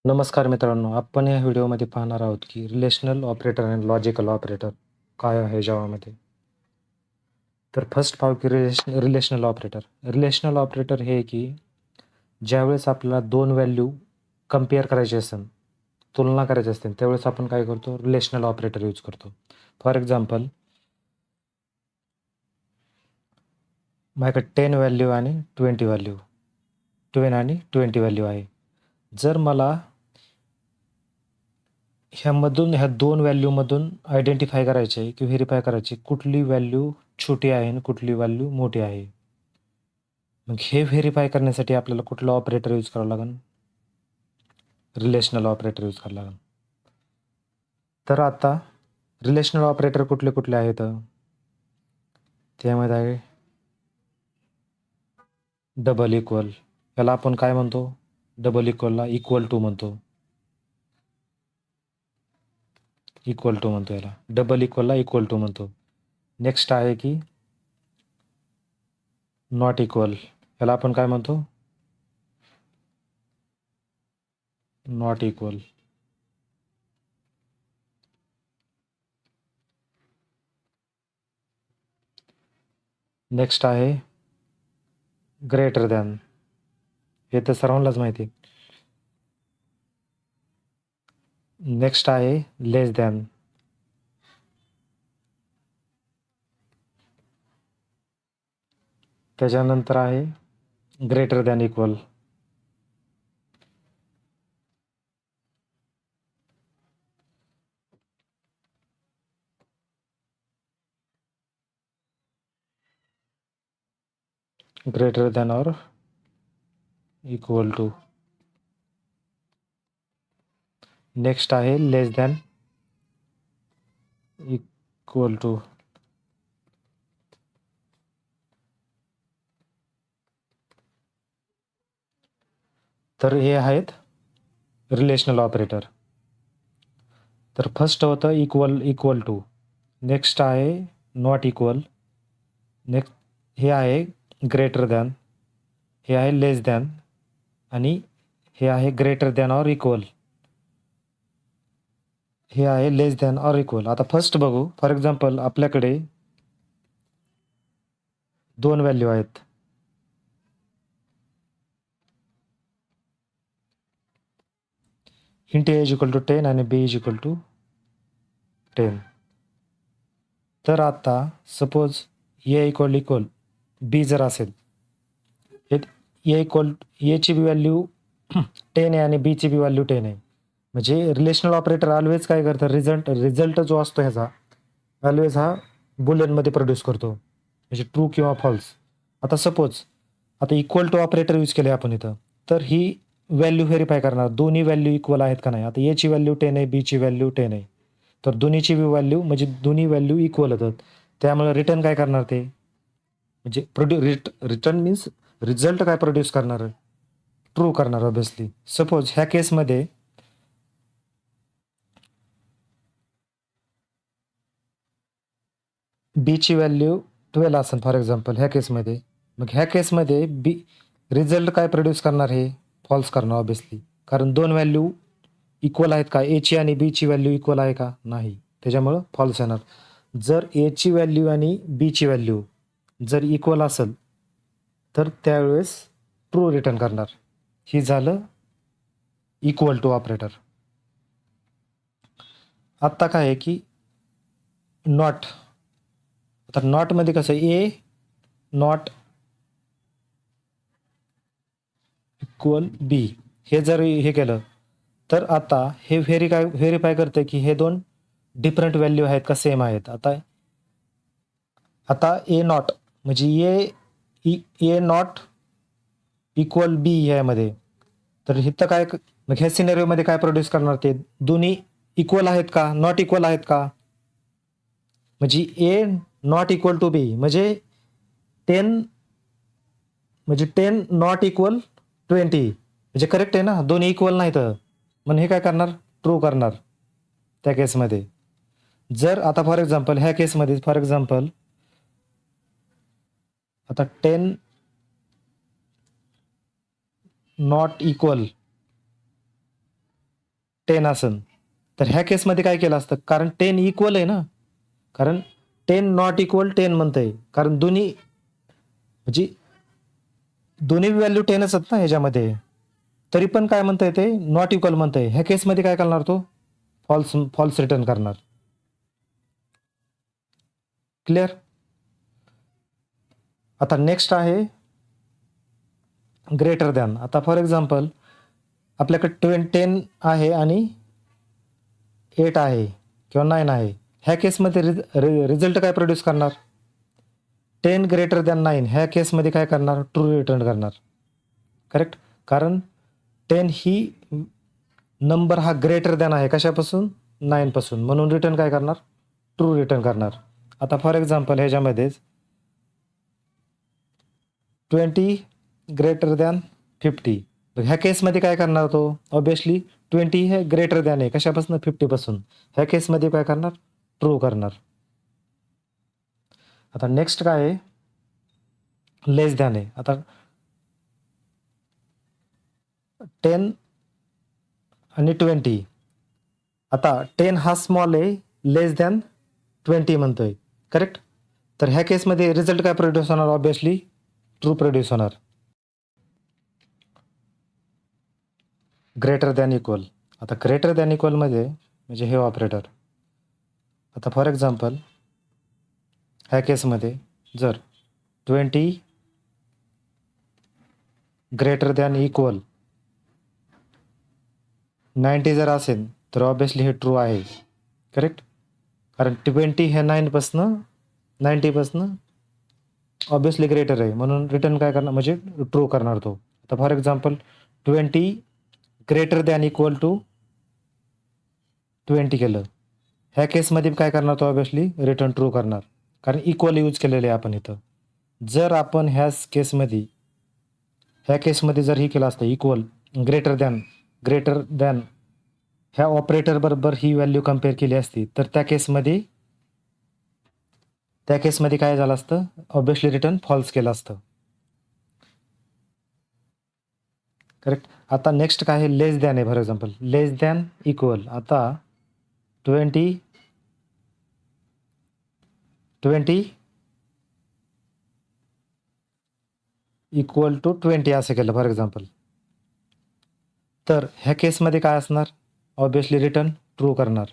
नमस्कार मित्रांनो, आपण या व्हिडिओमध्ये पाहणार आहोत की रिलेशनल ऑपरेटर आणि लॉजिकल ऑपरेटर काय आहे जावामध्ये. तर फर्स्ट पाहू की रिलेशनल ऑपरेटर. रिलेशनल ऑपरेटर हे की ज्यावेळेस आपल्याला दोन व्हॅल्यू कंपेअर करायचे असेल, तुलना करायची असते, त्यावेळेस आपण काय करतो, रिलेशनल ऑपरेटर यूज करतो. फॉर एक्झाम्पल, माझ्याकडे 10 व्हॅल्यू आणि 20 व्हॅल्यू 10 आणि 20 व्हॅल्यू आहे. जर मला ह्या दोन व्हॅल्यूमधून आयडेंटिफाय करायचे आहे की व्हेरीफाय करायचे कुठली व्हॅल्यू छोटी आहे आणि कुठली व्हॅल्यू मोठी आहे. मग हे व्हेरीफाय करण्यासाठी आपल्याला कुठलं ऑपरेटर यूज करावं लागेल? रिलेशनल ऑपरेटर यूज करावं लागेल. तर आता रिलेशनल ऑपरेटर कुठले कुठले आहेत? त्यामध्ये आहे डबल इक्वल. याला आपण काय म्हणतो? डबल इक्वलला इक्वल टू म्हणतो. इक्वल टू म्हणतो याला. डबल इक्वलला इक्वल टू म्हणतो. नेक्स्ट आहे की नॉट इक्वल. याला आपण काय म्हणतो? Not equal. नेक्स्ट आहे ग्रेटर दॅन. हे तर सर्वांनाच माहिती आहे. नेक्स्ट आहे लेस दॅन. त्याच्यानंतर आहे greater than equal. Greater than or equal to. Next आहे लेस दॅन इक्वल टू. तर हे आहेत रिलेशनल ऑपरेटर. तर फर्स्ट होतं इक्वल टू. नेक्स्ट आहे नॉट इक्वल. नेक्स्ट हे आहे ग्रेटर दॅन. हे आहे लेस दॅन आणि हे आहे ग्रेटर दॅन ऑर इक्वल. हे आहे लेस दॅन ऑर इक्वल. आता फर्स्ट बघू. फॉर एक्झाम्पल, आपल्याकडे दोन व्हॅल्यू आहेत. Int A is equal to 10 आणि बी इज इक्वल टू 10. तर आता सपोज ए इक्वल बी जर असेल, एची बी व्हॅल्यू 10 आहे आणि बीची बी व्हॅल्यू 10 आहे. म्हणजे रिलेशनल ऑपरेटर ऑलवेज काय करतं, रिझल्ट जो असतो ह्याचा ऑलवेज हा बुलियनमध्ये प्रोड्यूस करतो, म्हणजे ट्रू किंवा फॉल्स. आता सपोज आता इक्वल टू ऑपरेटर यूज केले आपण इथं, तर ही व्हॅल्यू व्हेरीफाय करणार दोन्ही व्हॅल्यू इक्वल आहेत का नाही. आता एची व्हॅल्यू 10 आहे, बीची व्हॅल्यू 10 आहे, तर दोन्हीची व्हॅल्यू म्हणजे दोन्ही व्हॅल्यू इक्वल होतात. त्यामुळे रिटर्न काय करणार ते, म्हणजे रिटर्न मीन्स रिझल्ट काय प्रोड्यूस करणार, ट्रू करणार ऑब्विसली. सपोज ह्या केसमध्ये बीची व्हॅल्यू 12 असेल फॉर एक्झाम्पल ह्या केसमध्ये. मग ह्या केसमध्ये बी रिझल्ट काय प्रोड्यूस करणार, हे फॉल्स करणार ऑब्विसली, कारण दोन व्हॅल्यू इक्वल आहेत का, एची आणि बीची व्हॅल्यू इक्वल आहे का, नाही, त्याच्यामुळं फॉल्स येणार. जर एची व्हॅल्यू आणि बीची व्हॅल्यू जर इक्वल असेल तर त्यावेळेस ट्रू रिटर्न करणार. ही झालं इक्वल टू ऑपरेटर. आत्ता काय आहे की नॉट. आता नॉटमध्ये कसं, ए नॉट इक्वल बी हे जर हे केलं तर आता हे व्हेरीफाय करते की हे दोन डिफरंट व्हॅल्यू आहेत का सेम आहेत. आता आता ए नॉट म्हणजे ए नॉट इक्वल बी ह्यामध्ये, तर इथं काय, मग ह्या सिनेरिओमध्ये काय प्रोड्यूस करणार, ते दोन्ही इक्वल आहेत का, नॉट इक्वल आहेत का. म्हणजे ए नॉट इक्वल टू बी म्हणजे 10, म्हणजे 10 नॉट इक्वल 20, म्हणजे करेक्ट आहे ना, दोन्ही इक्वल नाहीत, म्हणून हे काय करणार, ट्रू करणार त्या केसमध्ये. जर आता फॉर एक्झाम्पल ह्या केसमध्ये फॉर एक्झाम्पल आता 10 नॉट इक्वल 10 असेल तर ह्या केसमध्ये काय केलं असतं, कारण 10 इक्वल आहे ना, कारण 10 नॉट इक्वल 10 म्हणतंय, कारण दोन्ही म्हणजे दोन्ही व्हॅल्यू 10च आहेत ना ह्याच्यामध्ये, तरी पण काय म्हणतंय ते नॉट इक्वल म्हणतंय. ह्या केसमध्ये काय करणार तो फॉल्स फॉल्स रिटर्न करणार. क्लिअर. आता नेक्स्ट आहे ग्रेटर दॅन. आता फॉर एक्झाम्पल आपल्याकडे 10 आहे आणि 8 आहे किंवा 9 आहे. ह्या केसमध्ये रिझल्ट काय प्रोड्यूस करणार, 10 ग्रेटर दॅन 9. ह्या केसमध्ये काय करणार, ट्रू रिटर्न करणार. करेक्ट, कारण 10 ही नंबर हा ग्रेटर दॅन आहे कशापासून, 9 पासून, म्हणून रिटर्न काय करणार, ट्रू रिटर्न करणार. आता फॉर एक्झाम्पल ह्याच्यामध्येच 20 ग्रेटर दॅन 50. ह्या केसमध्ये काय करणार तो, ऑब्विसली 20 हे ग्रेटर दॅन आहे कशापासून, 50 पासून. ह्या केसमध्ये काय करणार, ट्रू करणार. आता नेक्स्ट काय आहे, लेस दॅन आहे. आता 10 आणि 20. आता 10 हा स्मॉल आहे, लेस दॅन 20 म्हणतोय. करेक्ट, तर ह्या केसमध्ये रिझल्ट काय प्रोड्यूस होणार, ऑब्विसली ट्रू प्रोड्यूस होणार. Greater than equal. आता ग्रेटर दॅन इक्वलमध्ये म्हणजे हे ऑपरेटर. आता फॉर एक्झाम्पल ह्या केसमध्ये जर 20 ग्रेटर दॅन इक्वल 90 जर असेल तर ऑब्विसली हे ट्रू आहे. करेक्ट, कारण 20 हे 90पासनं ऑब्विसली ग्रेटर आहे, म्हणून रिटर्न काय करणार, म्हणजे ट्रू करणार तो. आता for example 20 greater than equal to 20 केलं, ह्या केसमध्ये काय करणार तो, ऑब्विसली रिटर्न ट्रू करणार, कारण इक्वल यूज केलेले आहे आपण इथं. जर आपण ह्या केसमध्ये जर ही केलं असतं इक्वल ग्रेटर दॅन ह्या ऑपरेटर बरोबर ही व्हॅल्यू कम्पेअर केली असती, तर त्या केसमध्ये काय झालं असतं, ऑब्विसली रिटर्न फॉल्स केलं असतं. करेक्ट. आता नेक्स्ट काय आहे, लेस दॅन आहे. For example less than equal. आता 20 इक्वल टू 20 असं केलं फॉर एक्झाम्पल, तर ह्या केसमध्ये काय असणार, ऑब्विसली रिटर्न ट्रू करणार.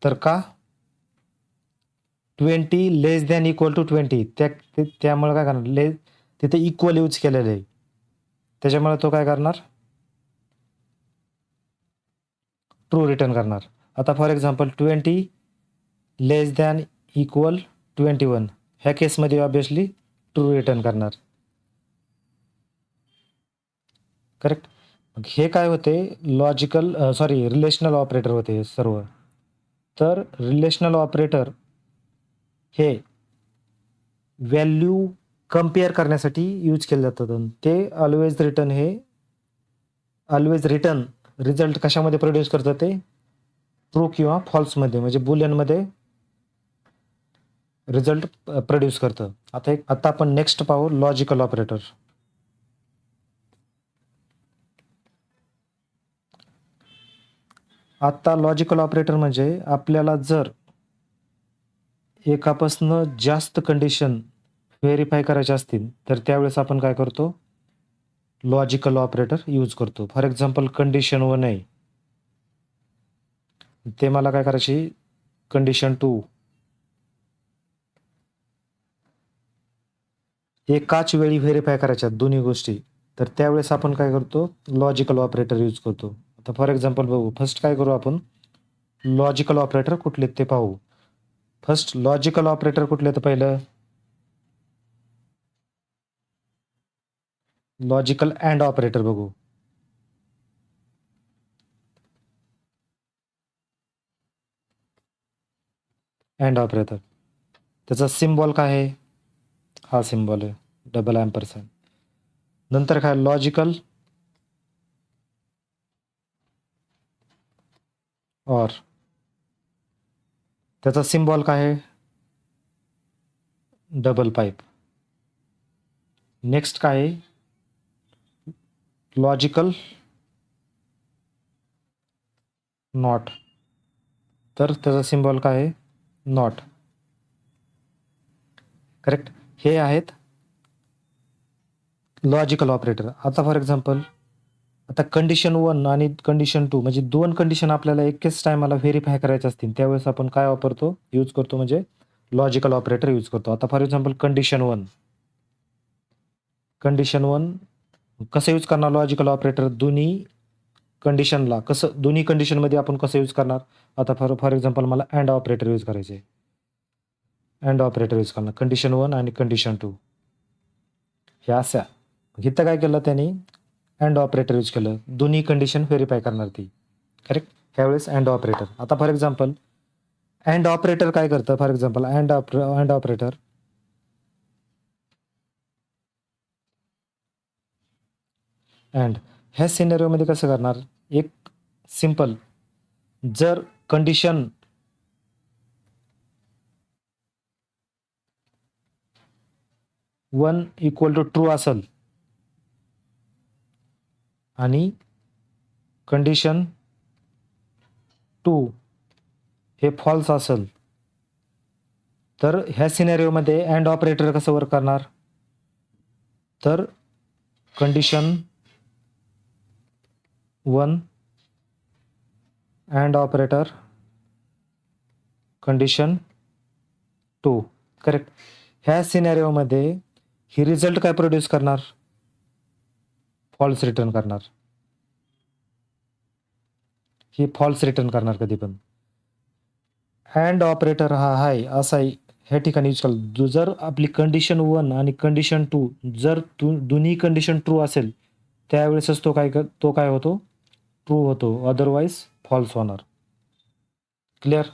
तर का, 20 लेस दॅन इक्वल टू 20, त्यामुळे काय करणार, तिथे इक्वल यूज केलेलं आहे, त्याच्यामुळे तो काय करणार, ट्रू रिटर्न करणार. आता for example 20 less than equal 21, ह्या केसमध्ये ऑब्विसली ट्रू रिटर्न करणार. करेक्ट. हे काय होते, रिलेशनल ऑपरेटर होते सर्व. तर रिलेशनल ऑपरेटर हे व्हॅल्यू कम्पेअर करण्यासाठी यूज केले जातात. ते ऑलवेज रिटर्न रिझल्ट कशामध्ये प्रोड्यूस करतं, ते ट्रू किंवा फॉल्समध्ये, म्हणजे बुलियनमध्ये रिझल्ट प्रोड्यूस करतं. आता आपण नेक्स्ट पाहू लॉजिकल ऑपरेटर. आता लॉजिकल ऑपरेटर म्हणजे आपल्याला जर एकापासनं जास्त कंडिशन व्हेरीफाय करायचे असतील तर त्यावेळेस आपण काय करतो, लॉजिकल ऑपरेटर यूज करतो. फॉर एक्झाम्पल कंडिशन 1 आहे, ते मला काय करायची, कंडिशन 2 एकाच वेळी व्हेरीफाय करायच्या दोन्ही गोष्टी, तर त्यावेळेस आपण काय करतो, लॉजिकल ऑपरेटर यूज करतो. आता फॉर एक्झाम्पल बघू, फर्स्ट काय करू आपण, लॉजिकल ऑपरेटर कुठले ते पाहू. फर्स्ट लॉजिकल ऑपरेटर कुठले, तर पहिलं लॉजिकल अँड ऑपरेटर बघू. अँड ऑपरेटर, त्याचा सिम्बॉल काय आहे, हा सिम्बॉल आहे डबल ॲम्परसँड. नंतर काय, लॉजिकल ऑर, त्याचा सिम्बॉल काय आहे, डबल पाईप. नेक्स्ट काय आहे, लॉजिकल नॉट. तर त्याचा सिम्बॉल काय आहे? नॉट. करेक्ट. हे आहेत लॉजिकल ऑपरेटर. आता फॉर एक्झाम्पल, आता कंडिशन 1 आणि कंडिशन 2 म्हणजे 2 कंडिशन आपल्याला एकेच टायमाला व्हेरीफाय करायचे असतील, त्यावेळेस आपण काय वापरतो? यूज करतो म्हणजे लॉजिकल ऑपरेटर यूज करतो. आता फॉर एक्झाम्पल कंडिशन 1. कंडिशन 1 कसं यूज करणार लॉजिकल ऑपरेटर? दोन्ही कंडिशनला कसं, दोन्ही कंडिशनमध्ये आपण कसं यूज करणार? आता फॉर एक्झाम्पल मला अँड ऑपरेटर यूज करायचे. अँड ऑपरेटर यूज करणार कंडिशन 1 आणि कंडिशन 2 हे अशा. इथं काय केलं त्यांनी? अँड ऑपरेटर यूज केलं. दोन्ही कंडिशन व्हेरीफाय करणार ती. करेक्ट. ह्यावेळेस अँड ऑपरेटर. आता फॉर एक्झाम्पल अँड ऑपरेटर काय करतं? For example and operator and ह्या सिनेरिओमध्ये कसं करणार? एक सिंपल, जर कंडिशन 1 इक्वल टू ट्रू असेल आणि कंडिशन 2 हे फॉल्स असेल, तर ह्या सिनेरिओमध्ये अँड ऑपरेटर कसं वर्क करणार? तर condition 1 and operator condition 2. Correct. ह्या सिनेरिओमध्ये ही रिझल्ट काय प्रोड्यूस करणार? फॉल्स रिटर्न करणार. ही फॉल्स रिटर्न करणार कधी पण. अँड ऑपरेटर हा आहे असा ह्या ठिकाणी यूज केला. जर आपली कंडिशन 1 आणि कंडिशन 2 जर दोन्ही कंडिशन ट्रू असेल, त्यावेळेसच तो काय होतो? ट्रू होतो. अदरवाईज फॉल्स होणार. क्लिअर.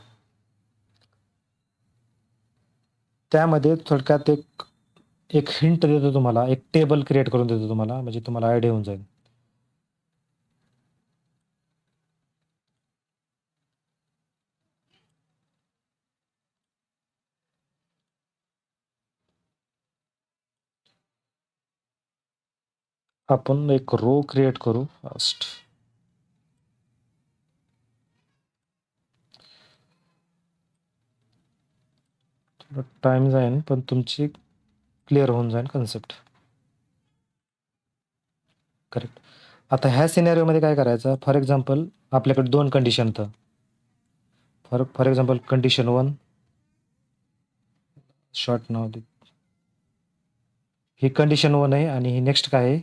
त्यामध्ये थोडक्यात एक हिंट देतो तुम्हाला, एक टेबल क्रिएट करून देतो तुम्हाला, म्हणजे तुम्हाला आयडिया होऊन जाईल. आपण एक रो क्रिएट करू फर्स्ट. टाइम जाईल पण तुमची क्लिअर होऊन जाईल कन्सेप्ट. करेक्ट. आता ह्या सिनेरिओमध्ये काय करायचं? फॉर एक्झाम्पल आपल्याकडे 2 कंडिशन तर for example condition 1 short now they. He condition 1 आहे आणि ही नेक्स्ट काय आहे?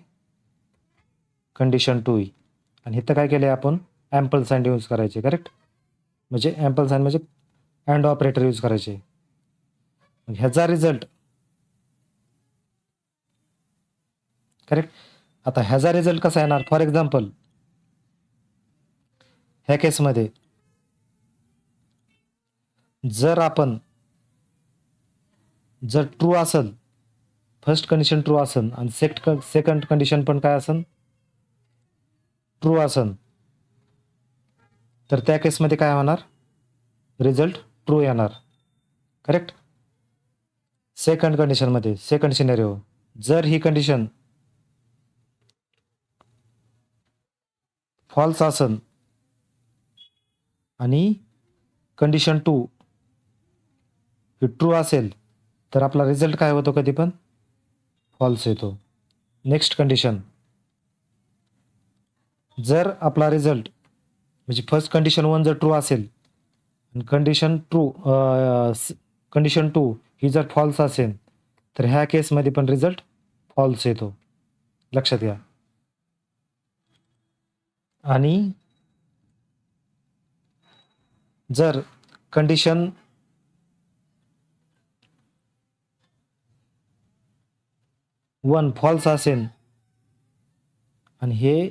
कंडिशन 2 आहे. आणि इथं काय केलं आपण? ॲम्पल साइन यूज करायचे. करेक्ट. म्हणजे ॲम्पल साइन म्हणजे अँड ऑपरेटर यूज करायचे. ह्याचा रिझल्ट करेक्ट. आता ह्याचा रिझल्ट कसा येणार? फॉर एक्झाम्पल ह्या केसमध्ये जर ट्रू असेल, फर्स्ट कंडिशन ट्रू असेल आणि सेकंड कंडिशन पण काय असेल? ट्रू असेल, तर त्या केसमध्ये काय होणार? रिझल्ट ट्रू येणार. करेक्ट. सेकंड कंडिशनमध्ये, सेकंड सिनेरिओ, जर ही कंडिशन फॉल्स असेल आणि कंडिशन 2 ही ट्रू असेल, तर आपला रिझल्ट काय होतो? कधी पण फॉल्स येतो. नेक्स्ट कंडिशन, जर आपला रिझल्ट म्हणजे फर्स्ट कंडिशन 1 जर ट्रू असेल आणि कंडिशन 2 ही जर फॉल्स असेल, तर ह्या केसमध्ये पण रिझल्ट फॉल्स येतो. लक्षात घ्या. आणि जर कंडिशन 1 फॉल्स असेल आणि हे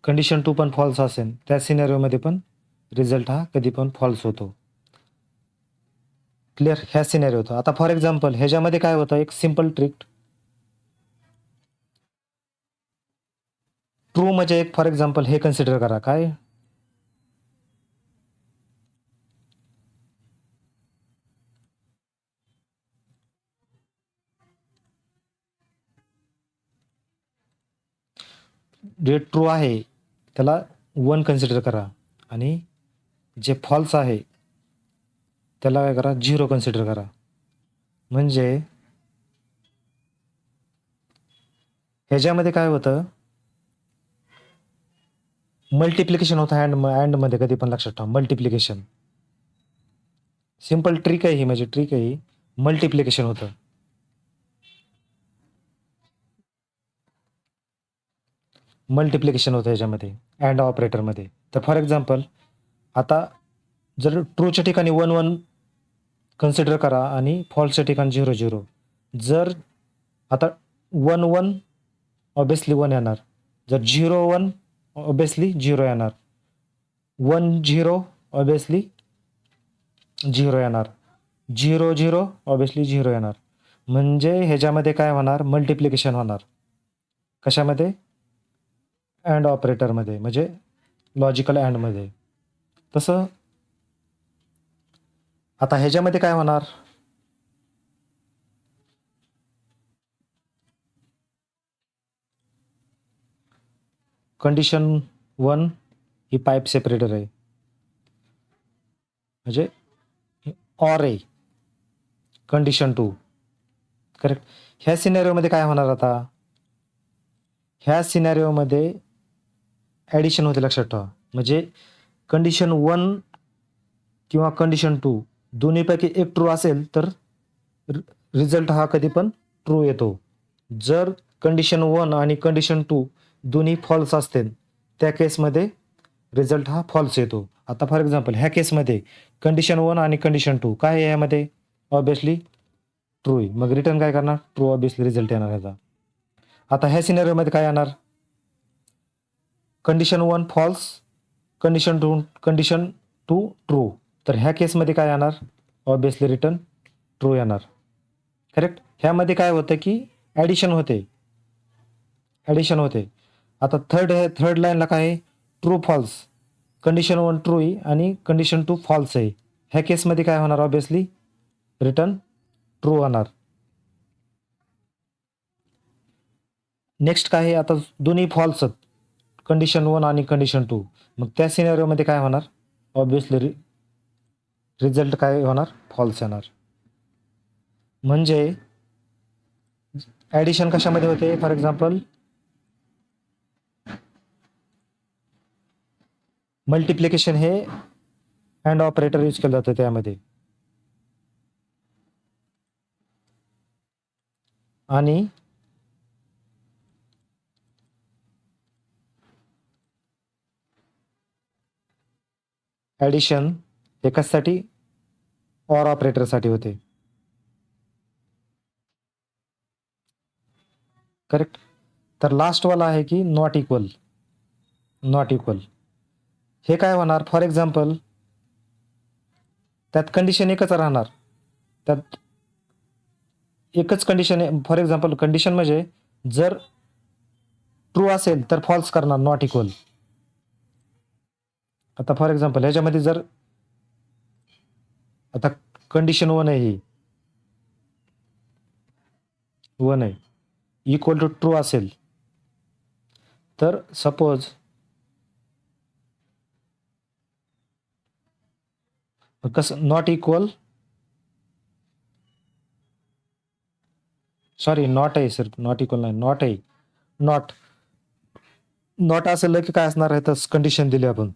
कंडिशन 2 पण फॉल्स असेल, त्या सिनेरिओमध्ये पण रिझल्ट हा कधी पण फॉल्स होतो. क्लिअर. ह्या सिनेरिओ होतो. आता फॉर एक्झाम्पल ह्याच्यामध्ये काय होतं? एक सिंपल ट्रिक. ट्रू म्हणजे एक फॉर एक्झाम्पल हे कन्सिडर करा, काय? जे ट्रू आहे त्याला 1 कन्सिडर करा आणि जे फॉल्स आहे त्याला काय करा, 0 कन्सिडर करा. म्हणजे ह्याच्यामध्ये काय होतं, मल्टिप्लिकेशन होतं अँडमध्ये. कधी पण लक्षात ठेवा, मल्टिप्लिकेशन. सिंपल ट्रिक आहे ही, म्हणजे ट्रिक आहे ही. मल्टिप्लिकेशन होतं. मल्टिप्लिकेशन होतं ह्याच्यामध्ये अँड ऑपरेटरमध्ये. तर फॉर एक्झाम्पल आता जर ट्रूच्या ठिकाणी 1 1 कन्सिडर करा आणि फॉल्सच्या ठिकाणी 0 0. जर आता 1 1 ऑब्वियसली 1 येणार. जर 0 1 ऑब्वियसली 0 येणार. 1 0 ऑब्वियसली 0 येणार. 0 0 ऑब्वियसली 0 येणार. म्हणजे ह्याच्यामध्ये काय होणार, मल्टिप्लिकेशन होणार. कशामध्ये, अँड ऑपरेटरमध्ये, म्हणजे लॉजिकल अँडमध्ये. तसं आता ह्याच्यामध्ये काय होणार, कंडिशन 1 ही पाईप सेपरेटर आहे, म्हणजे ऑर आहे. Condition 2 correct. ह्या सिनेरिओमध्ये काय होणार, आता ह्या सिनेरिओमध्ये ॲडिशन होते, लक्षात ठेवा. म्हणजे कंडिशन 1 किंवा कंडिशन 2 दोन्हीपैकी एक ट्रू असेल तर रिझल्ट हा कधी पण ट्रू येतो. जर कंडिशन 1 आणि कंडिशन 2 दोन्ही फॉल्स असतील त्या केसमध्ये रिझल्ट हा फॉल्स येतो. आता फॉर एक्झाम्पल ह्या केसमध्ये कंडिशन 1 आणि कंडिशन 2 काय आहे, यामध्ये ऑब्वियसली ट्रू आहे. मग रिटर्न काय करणार, ट्रू ऑब्वियसली रिझल्ट येणार ह्याचा. आता ह्या सिनेरिओमध्ये काय येणार, कंडिशन 1 फॉल्स, कंडिशन 2 ट्रू. तर ह्या केसमध्ये काय येणार, ऑब्वियसली रिटर्न ट्रू येणार. करेक्ट. ह्यामध्ये काय होतं की ॲडिशन होते. आता थर्ड लाईनला काय आहे, ट्रू फॉल्स. कंडिशन 1 ट्रू आहे आणि कंडिशन 2 फॉल्स आहे. ह्या केसमध्ये काय होणार, ऑब्वियसली रिटर्न ट्रू होणार. नेक्स्ट काय आहे, आता दोन्ही फॉल्स आहेत, कंडिशन 1 आणि कंडिशन 2. मग त्या सिनेरिओमध्ये काय होणार, ऑब्वियसली रिझल्ट काय होणार, फॉल्स येणार. म्हणजे ॲडिशन कशामध्ये होते, फॉर एक्झाम्पल मल्टिप्लिकेशन हे अँड ऑपरेटर यूज केलं जातं त्यामध्ये. आणि ॲडिशन हे कशासाठी, ऑर ऑपरेटरसाठी होते. करेक्ट. तर लास्टवाला आहे की नॉट इक्वल. हे काय होणार, फॉर एक्झाम्पल त्यात कंडिशन एकच राहणार. त्यात एकच कंडिशन आहे. फॉर एक्झाम्पल कंडिशन म्हणजे जर ट्रू असेल तर फॉल्स करणार, नॉट इक्वल. आता फॉर एक्झाम्पल ह्याच्यामध्ये जर आता कंडिशन 1 आहे, ही 1 आहे, इक्वल टू ट्रू असेल तर सपोज कसं, नॉट इक्वल, सॉरी नॉट आहे सर, नॉट इक्वल नाही, नॉट आहे. नॉट असेल की काय असणार आहे, तर कंडिशन दिली आपण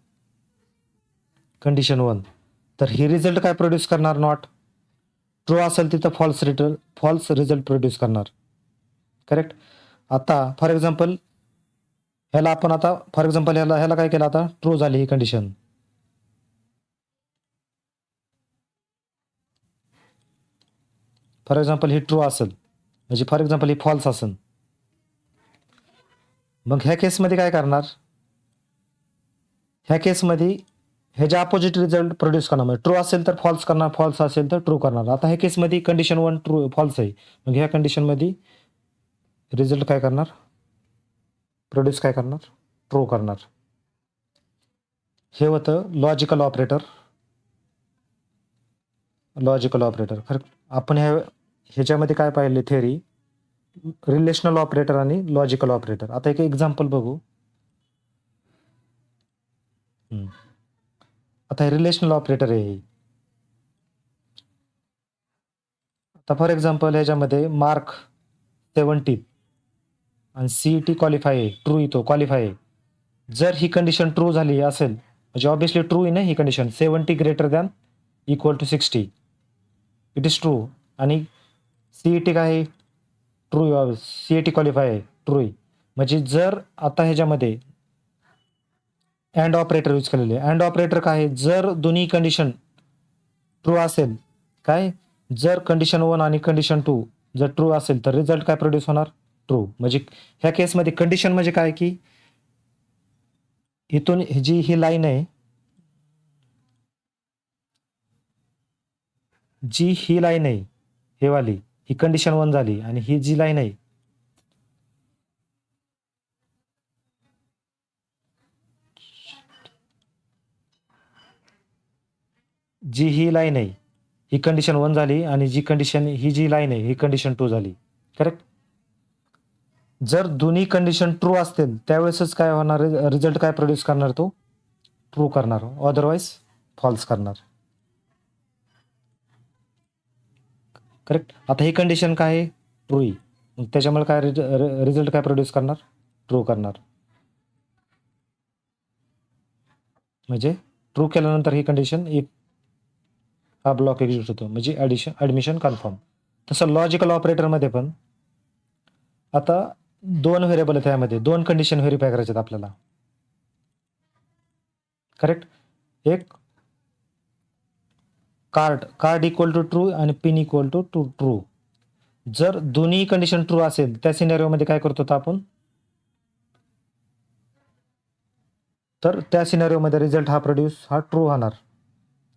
कंडिशन 1. तर ही रिझल्ट काय प्रोड्यूस करणार, नॉट. ट्रू असेल तिथं फॉल्स रिझल्ट प्रोड्यूस करणार. करेक्ट. आता फॉर एक्झाम्पल ह्याला आपण आता फॉर एक्झाम्पल ह्याला काय केलं, आता ट्रू झाली ही कंडिशन. फॉर एक्झाम्पल ही ट्रू असेल, म्हणजे फॉर एक्झाम्पल ही फॉल्स असेल. मग ह्या केसमध्ये काय करणार, ह्या केसमध्ये ह्याच्या अपोजिट रिझल्ट प्रोड्यूस करणार. म्हणजे ट्रू असेल तर फॉल्स करणार, फॉल्स असेल तर ट्रू करणार. आता ह्या केसमध्ये कंडिशन 1 ट्रू फॉल्स आहे, मग ह्या कंडिशनमध्ये रिझल्ट काय करणार, प्रोड्यूस काय करणार, ट्रू करणार. हे होतं लॉजिकल ऑपरेटर. खरं आपण ह्याच्यामध्ये काय पाहिले, थेअरी, रिलेशनल ऑपरेटर आणि लॉजिकल ऑपरेटर. आता एक एक्झाम्पल बघू. आता हे रिलेशनल ऑपरेटर आहे हे. आता फॉर एक्झाम्पल ह्याच्यामध्ये मार्क 70 आणि CET क्वालिफाय आहे, ट्रू येतो क्वालिफाय आहे. जर ही कंडिशन ट्रू झाली असेल म्हणजे ऑब्विसली ट्रू आहे ना ही condition, 70 greater than equal to 60 it is true. आणि CET काय आहे, ट्रू. CET क्वालिफाय आहे, ट्रू आहे. म्हणजे जर आता ह्याच्यामध्ये अँड ऑपरेटर यूज केलेले आहे. अँड ऑपरेटर काय आहे, जर दोन्ही कंडिशन ट्रू असेल, काय जर कंडिशन 1 आणि कंडिशन 2 जर ट्रू असेल तर रिझल्ट काय प्रोड्यूस होणार, ट्रू. म्हणजे ह्या केसमध्ये कंडिशन म्हणजे काय की इथून जी ही लाईन आहे, जी ही लाईन आहे हे वाली, ही कंडिशन 1 झाली. आणि ही जी लाईन आहे जी ही लाईन आहे ही कंडिशन 1 झाली आणि जी कंडिशन ही जी लाईन आहे ही कंडिशन 2 झाली. करेक्ट. जर दोन्ही कंडिशन ट्रू असतील त्यावेळेसच काय होणार, रिझल्ट काय प्रोड्यूस करणार, तो ट्रू करणार, अदरवाईज फॉल्स करणार. करेक्ट. आता ही कंडिशन काय आहे, ट्रू आहे. मग त्याच्यामुळे काय रिझल्ट काय प्रोड्यूस करणार, ट्रू करणार. म्हणजे ट्रू केल्यानंतर ही कंडिशन एक हा ब्लॉक एक्झिक्यूट होतो, म्हणजे ॲडमिशन कन्फर्म. तसं लॉजिकल ऑपरेटरमध्ये पण आता 2 व्हेरिएबल आहेत, त्यामध्ये 2 कंडिशन व्हेरीफाय करायचे आहेत आपल्याला. करेक्ट. एक कार्ड इक्वल टू ट्रू आणि पिन इक्वल टू ट्रू. जर दोन्ही कंडिशन ट्रू असेल त्या सिनेरिओमध्ये काय करतो आपण, तर त्या सिनेरिओमध्ये रिझल्ट हा प्रोड्यूस हा ट्रू होणार.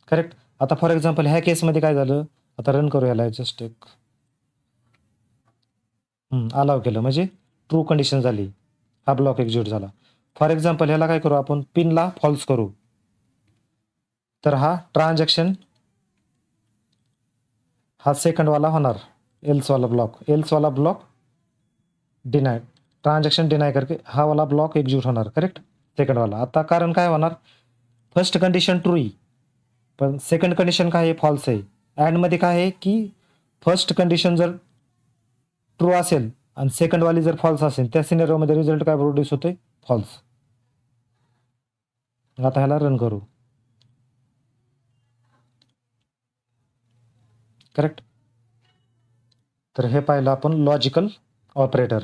करेक्ट. आता फॉर एक्झाम्पल ह्या केसमध्ये काय झालं, आता रन करू याला, जस्ट एक अलाव केलं म्हणजे ट्रू कंडिशन झाली, हा ब्लॉक एक्झिक्यूट झाला. फॉर एक्झाम्पल ह्याला काय करू आपण, पिनला फॉल्स करू, तर हा ट्रान्झॅक्शन हा सेकंडवाला होणार, एल्सवाला ब्लॉक डिनाय, ट्रान्झॅक्शन डिनाय करके हा वाला ब्लॉक एक्झिक्यूट होणार. करेक्ट. सेकंडवाला. आता कारण काय होणार, फर्स्ट कंडिशन ट्रू आहे पण सेकंड कंडिशन काय आहे, फॉल्स आहे. अँडमध्ये काय आहे की फर्स्ट कंडिशन जर ट्रू असेल आणि सेकंडवाली जर फॉल्स असेल त्या सिनेरिओमध्ये रिझल्ट काय प्रोड्यूस होतोय, फॉल्स. आता ह्याला रन करू. करेक्ट. तर हे पाहिलं आपण लॉजिकल ऑपरेटर.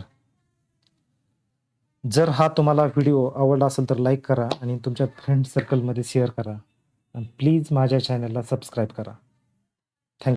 जर हा तुम्हाला व्हिडिओ आवडला असेल तर लाईक करा आणि तुमच्या फ्रेंड सर्कलमध्ये शेअर करा आणि प्लीज माझ्या चॅनलला सबस्क्राईब करा.